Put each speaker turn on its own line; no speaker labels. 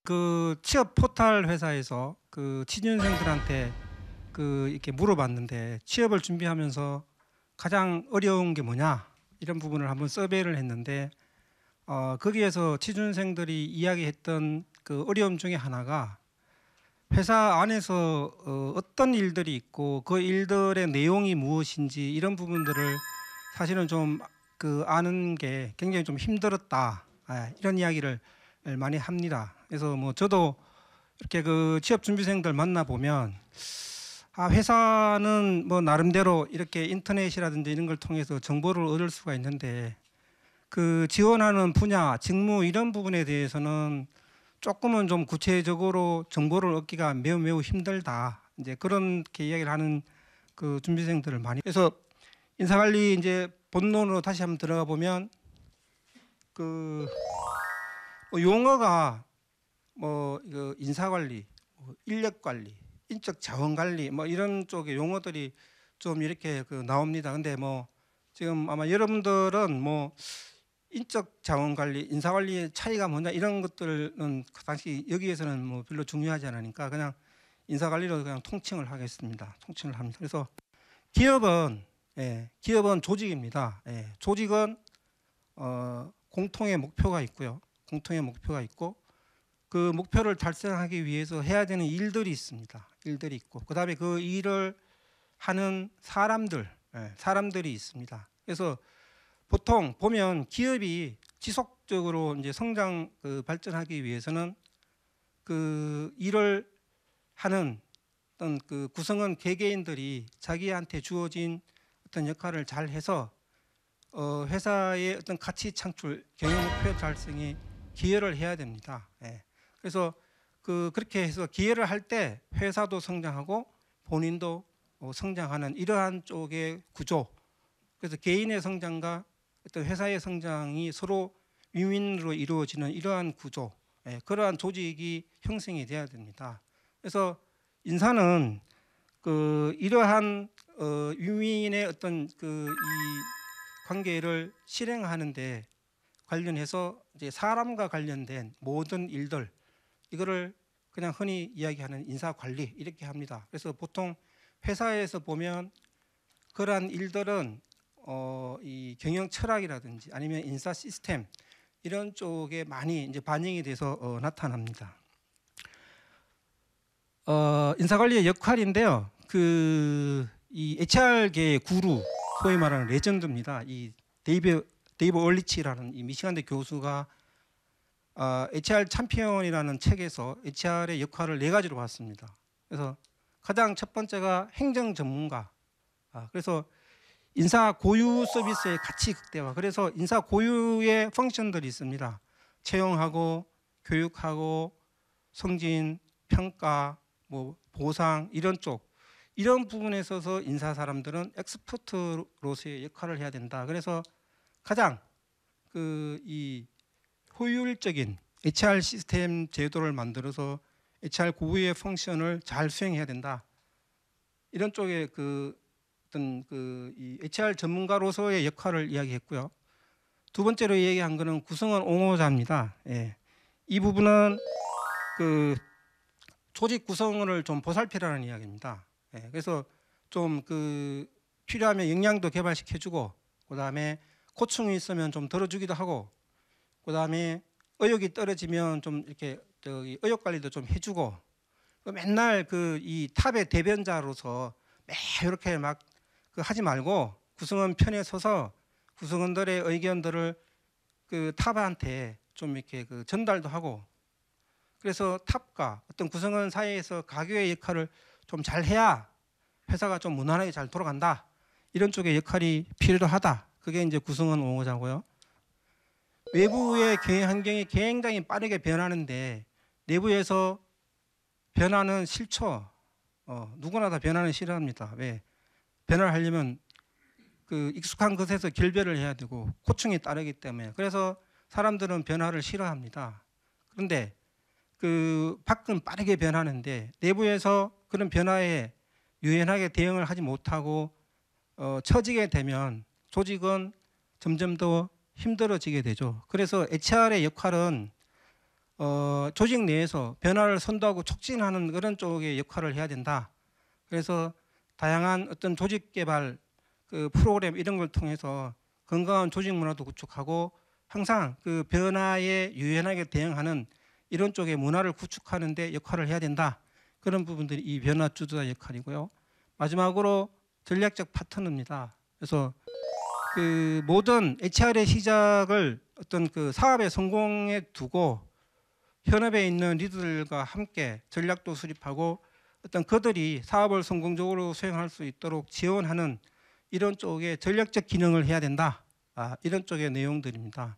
그 취업 포털 회사에서 그 취준생들한테 그 이렇게 물어봤는데 취업을 준비하면서 가장 어려운 게 뭐냐 이런 부분을 한번 서베이를 했는데 거기에서 취준생들이 이야기했던 그 어려움 중에 하나가 회사 안에서 어떤 일들이 있고 그 일들의 내용이 무엇인지 이런 부분들을 사실은 좀 그 아는 게 굉장히 좀 힘들었다 이런 이야기를 많이 합니다. 그래서 뭐 저도 이렇게 그 취업 준비생들 만나 보면 회사는 뭐 나름대로 이렇게 인터넷이라든지 이런 걸 통해서 정보를 얻을 수가 있는데 그 지원하는 분야, 직무 이런 부분에 대해서는 조금은 좀 구체적으로 정보를 얻기가 매우 힘들다. 이제 그렇게 이야기를 하는 그 준비생들을 많이. 그래서 인사관리 이제 본론으로 다시 한번 들어가 보면 그 용어가 뭐 이거 인사관리, 인력관리, 인적 자원관리 뭐 이런 쪽의 용어들이 좀 이렇게 그 나옵니다. 근데 뭐 지금 아마 여러분들은 뭐 인적 자원관리, 인사관리의 차이가 뭐냐 이런 것들은 그 당시 여기에서는 뭐 별로 중요하지 않으니까 그냥 인사관리로 그냥 통칭을 하겠습니다. 통칭을 합니다. 그래서 기업은 조직입니다. 조직은 공통의 목표가 있고요. 공통의 목표가 있고 그 목표를 달성하기 위해서 해야 되는 일들이 있습니다. 일들이 있고 그다음에 그 일을 하는 사람들이 있습니다. 그래서 보통 보면 기업이 지속적으로 이제 성장 발전하기 위해서는 그 일을 하는 어떤 그 구성원 개개인들이 자기한테 주어진 어떤 역할을 잘 해서 회사의 어떤 가치 창출, 경영 목표 달성에 기여를 해야 됩니다. 그래서 그렇게 해서 기여를 할 때 회사도 성장하고 본인도 성장하는 이러한 쪽의 구조. 그래서 개인의 성장과 어떤 회사의 성장이 서로 윈윈으로 이루어지는 이러한 구조, 그러한 조직이 형성이 돼야 됩니다. 그래서 인사는 그 이러한 윈윈의 어떤 그 이 관계를 실행하는데 관련해서 이제 사람과 관련된 모든 일들 이거를 그냥 흔히 이야기하는 인사 관리 이렇게 합니다. 그래서 보통 회사에서 보면 그러한 일들은 이 경영 철학이라든지 아니면 인사 시스템 이런 쪽에 많이 이제 반영이 돼서 나타납니다. 인사관리의 역할인데요. 이 HR계의 구루, 소위 말하는 레전드입니다. 이 데이브 얼리치라는 이 미시간대 교수가 HR 챔피언이라는 책에서 HR의 역할을 4가지로 봤습니다. 그래서 가장 첫 번째가 행정 전문가. 그래서 인사 고유 서비스의 가치 극대화. 그래서 인사 고유의 펑션들이 있습니다. 채용하고 교육하고 승진, 평가, 뭐 보상 이런 쪽 이런 부분에 있어서 인사 사람들은 엑스퍼트로서의 역할을 해야 된다. 그래서 가장 이 효율적인 HR 시스템 제도를 만들어서 HR 고유의 펑션을 잘 수행해야 된다. 이런 쪽에 어떤 이 HR 전문가로서의 역할을 이야기했고요. 두 번째로 얘기한 거는 구성원 옹호자입니다. 이 부분은 조직 구성원을 좀 보살피라는 이야기입니다. 그래서 좀 필요하면 역량도 개발시켜주고 그다음에 고충이 있으면 좀 덜어주기도 하고 그다음에 의욕이 떨어지면 좀 이렇게 의욕 관리도 좀 해주고 맨날 이 탑의 대변자로서 매 이렇게 막 하지 말고 구성원 편에 서서 구성원들의 의견들을 탑한테 좀 이렇게 전달도 하고 그래서 탑과 어떤 구성원 사이에서 가교의 역할을 좀 잘 해야 회사가 좀 무난하게 잘 돌아간다. 이런 쪽의 역할이 필요하다. 그게 이제 구성원 옹호자고요. 외부의 경영 환경이 굉장히 빠르게 변하는데 내부에서 변화는 싫죠. 누구나 다 변화는 싫어합니다. 왜? 변화를 하려면 익숙한 것에서 결별을 해야 되고 고충이 따르기 때문에 그래서 사람들은 변화를 싫어합니다. 그런데 밖은 빠르게 변하는데 내부에서 그런 변화에 유연하게 대응을 하지 못하고 처지게 되면 조직은 점점 더 힘들어지게 되죠. 그래서 HR의 역할은 조직 내에서 변화를 선도하고 촉진하는 그런 쪽의 역할을 해야 된다. 그래서 다양한 어떤 조직 개발 그 프로그램 이런 걸 통해서 건강한 조직 문화도 구축하고 항상 그 변화에 유연하게 대응하는 이런 쪽의 문화를 구축하는 데 역할을 해야 된다. 그런 부분들이 이 변화 주도자 역할이고요. 마지막으로 전략적 파트너입니다. 그래서 그 모든 HR의 시작을 어떤 그 사업의 성공에 두고 현업에 있는 리더들과 함께 전략도 수립하고 어떤 그들이 사업을 성공적으로 수행할 수 있도록 지원하는 이런 쪽의 전략적 기능을 해야 된다. 이런 쪽의 내용들입니다.